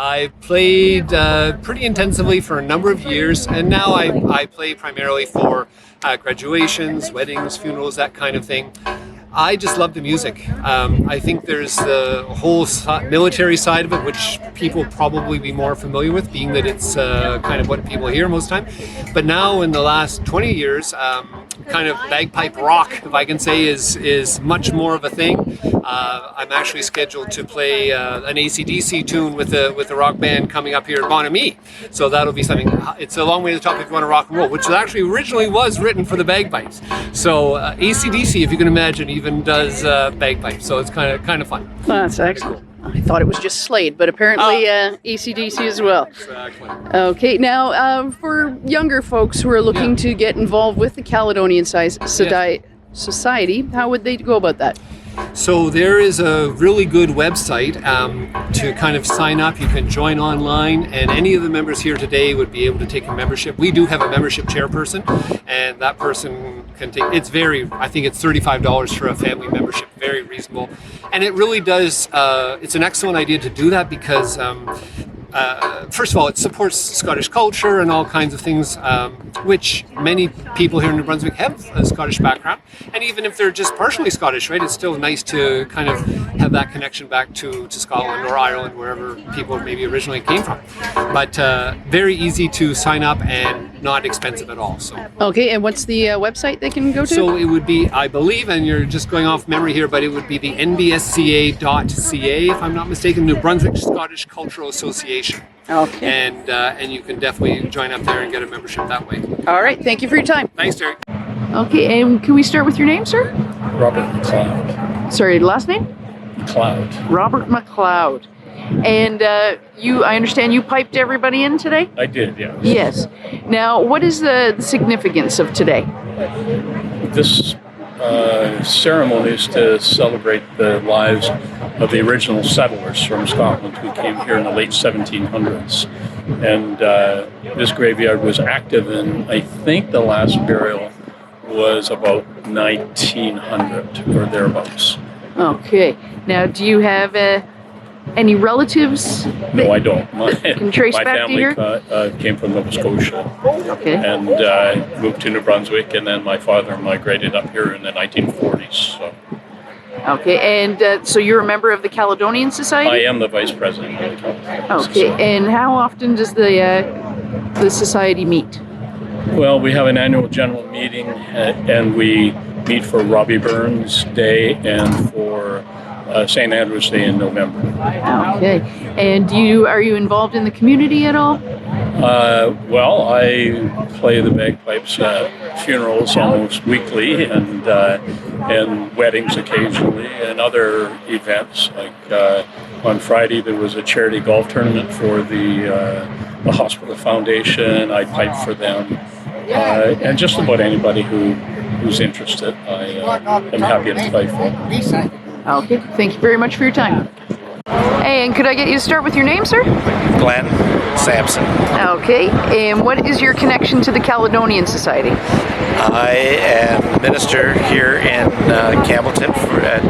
I played pretty intensively for a number of years, and now I play primarily for graduations, weddings, funerals, that kind of thing. I just love the music. I think there's the whole military side of it, which people probably be more familiar with, being that it's kind of what people hear most of the time. But now in the last 20 years, kind of bagpipe rock, if I can say, is much more of a thing. I'm actually scheduled to play an AC/DC tune with a rock band coming up here at Bonamie. So that'll be something. It's a long way to the top if you want to rock and roll, which actually originally was written for the bagpipes. So AC/DC, if you can imagine, even does bagpipes. So it's kind of fun. That's excellent. I thought it was just Slade, but apparently AC/DC as well. Exactly. Okay, now for younger folks who are looking to get involved with the Caledonian Society, how would they go about that? So there is a really good website to kind of sign up. You can join online, and any of the members here today would be able to take a membership. We do have a membership chairperson, and that person can take, I think it's $35 for a family membership, very reasonable. And it really does, it's an excellent idea to do that because first of all, it supports Scottish culture and all kinds of things, which many people here in New Brunswick have a Scottish background. And even if they're just partially Scottish, right, it's still nice to kind of have that connection back to Scotland or Ireland, wherever people maybe originally came from. But very easy to sign up and not expensive at all. So. Okay, and what's the website they can go to? So it would be, I believe, and you're just going off memory here, but it would be the nbsca.ca, if I'm not mistaken, New Brunswick Scottish Cultural Association. Okay. And you can definitely join up there and get a membership that way. All right, thank you for your time. Thanks, Terry. Okay, and can we start with your name, sir? Robert McLeod. Sorry, last name? McLeod. Robert McLeod. And I understand you piped everybody in today? I did, yeah. Yes. Now, what is the significance of today? This ceremony is to celebrate the lives of the original settlers from Scotland who came here in the late 1700s. And this graveyard was active in, I think the last burial was about 1900 or thereabouts. Okay. Now, do you have any relatives? No, I don't. Can trace my back to here? family came from Nova Scotia. Okay. And moved to New Brunswick, and then my father migrated up here in the 1940s. So. Okay, and so you're a member of the Caledonian Society? I am the vice president of the Caledonian Society. Okay, and how often does the society meet? Well, we have an annual general meeting, and we meet for Robbie Burns Day and for St. Andrew's Day in November. Okay, and are you involved in the community at all? Well, I play the bagpipes at funerals almost weekly, and weddings occasionally, and other events. Like on Friday, there was a charity golf tournament for the hospital foundation. I pipe for them, and just about anybody who's interested, I am happy to pipe for. Okay, thank you very much for your time. Hey, and could I get you to start with your name, sir? Glenn Sampson. Okay, and what is your connection to the Caledonian Society? I am minister here in Campbellton at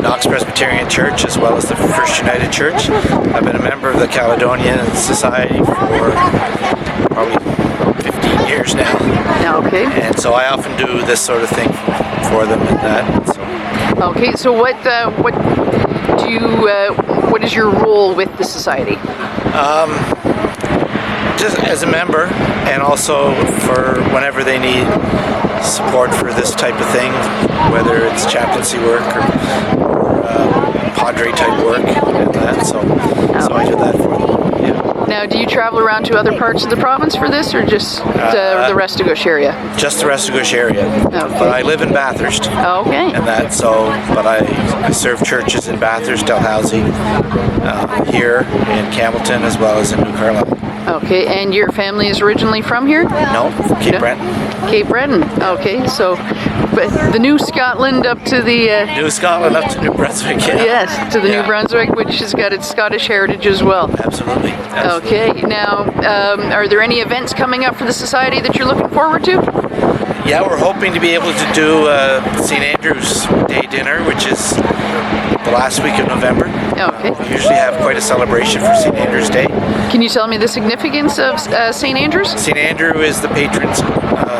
Knox Presbyterian Church as well as the First United Church. I've been a member of the Caledonian Society for probably 15 years now. Okay. And so I often do this sort of thing for them and that. So. Okay, so what is your role with the society? Just as a member, and also for whenever they need support for this type of thing, whether it's chaplaincy work or padre type work and that. So I do that for them. Yeah. Now, do you travel around to other parts of the province for this, or just the Restigouche area? Just the Restigouche area. Okay. But I live in Bathurst. Okay. And that, but I serve churches in Bathurst, Dalhousie, here in Campbellton, as well as in New Carlisle. Okay, and your family is originally from here? No, from Cape Breton. Cape Breton. Okay, so but the New Scotland up to the New Scotland up to New Brunswick. Yeah. Yes, to the New Brunswick, which has got its Scottish heritage as well. Absolutely. Okay, now are there any events coming up for the society that you're looking forward to? Yeah, we're hoping to be able to do St. Andrew's Day dinner, which is the last week of November. Okay. We usually have quite a celebration for St. Andrew's Day. Can you tell me the significance of St. Andrews? St. Andrew is the patron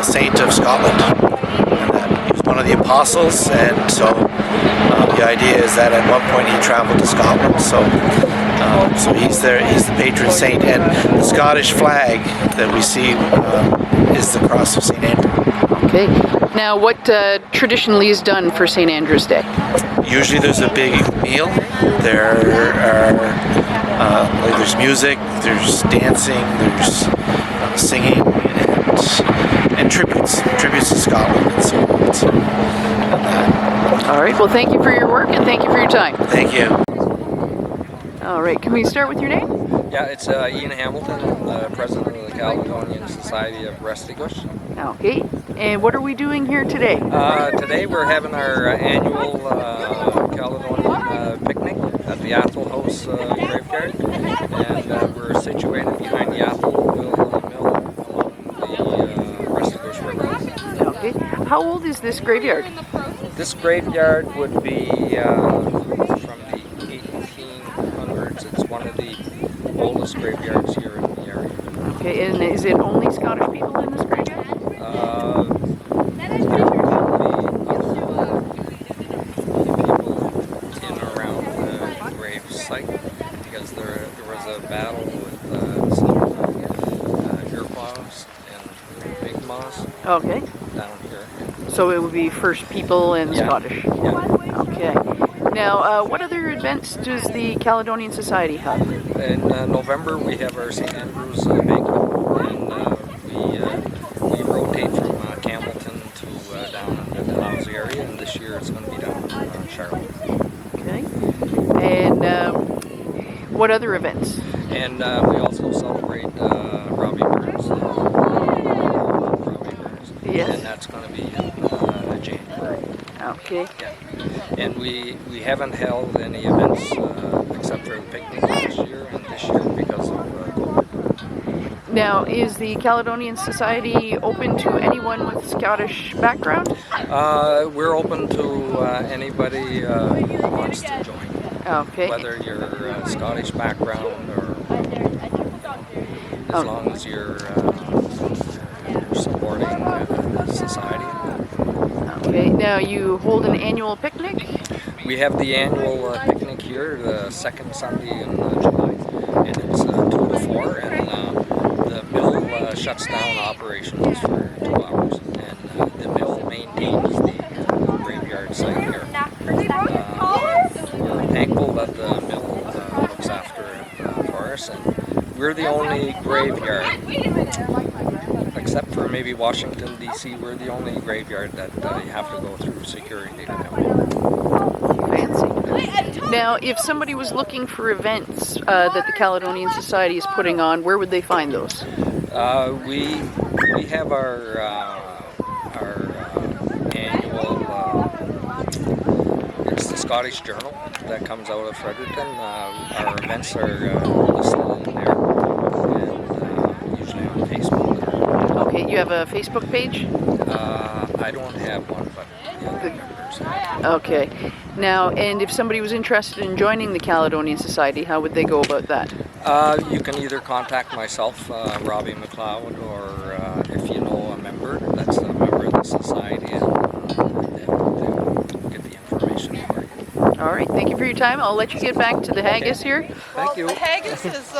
saint of Scotland. And, he was one of the apostles, and so the idea is that at one point he traveled to Scotland. So he's the patron saint, and the Scottish flag that we see is the cross of St. Andrew. Okay. Now, what traditionally is done for St. Andrew's Day? Usually there's a big meal. There's music, there's dancing, there's singing, and tributes to Scotland and so on. All right. Well, thank you for your work and thank you for your time. Thank you. All right. Can we start with your name? Yeah, it's Ian Hamilton. I'm the president of the Caledonian Society of Restigouche. Okay. And what are we doing here today? Today we're having our annual Caledonian picnic at the Athol House graveyard, and we're situated behind the Athol Mill along the Restigouche River. Okay. How old is this graveyard? This graveyard would be from the 1800s. It's one of the oldest graveyards here in the area. Okay. And is it only Scottish people in this graveyard? There will be other people in or around the grave site because there was a battle with some Iroquois and Mi'kmaq Okay. down here. So it would be First People and Yeah. Scottish. Yeah. Okay. Now, what other events does the Caledonian Society have? In November we have our St. Andrew's banquet, and we rotate from Campbellton to down in the Dalhousie area, and this year it's going to be down in Charlotte. Okay. And what other events? And we also celebrate Robbie Burns. Robbie Burns. Yes. And that's going to be in January. Okay. Yeah. And we haven't held any events except for the picnic last year and this year because of COVID. Now, is the Caledonian Society open to anyone with Scottish background? We're open to anybody who wants to join. Okay. Whether you're Scottish background or as long as you're supporting the society. Okay. Now, you hold an annual picnic? We have the annual picnic here, the second Sunday in July, and it's 2 to 4, and the mill shuts down operations for 2 hours, and the mill maintains the graveyard site here. We're thankful that the mill looks after it for us, and we're the only graveyard, except for maybe Washington, D.C., we're the only graveyard that you have to go through security to have. Fancy. Now, if somebody was looking for events that the Caledonian Society is putting on, where would they find those? We have our annual. It's the Scottish Journal that comes out of Fredericton. Our events are listed in there, and usually on Facebook. Okay, you have a Facebook page? I don't have one, but the other members have. Okay. Now, and if somebody was interested in joining the Caledonian Society, how would they go about that? You can either contact myself, Robbie McLeod, or if you know a member that's a member of the society, they'll get the information for you. All right, thank you for your time. I'll let you get back to the haggis here. Thank you. The haggis is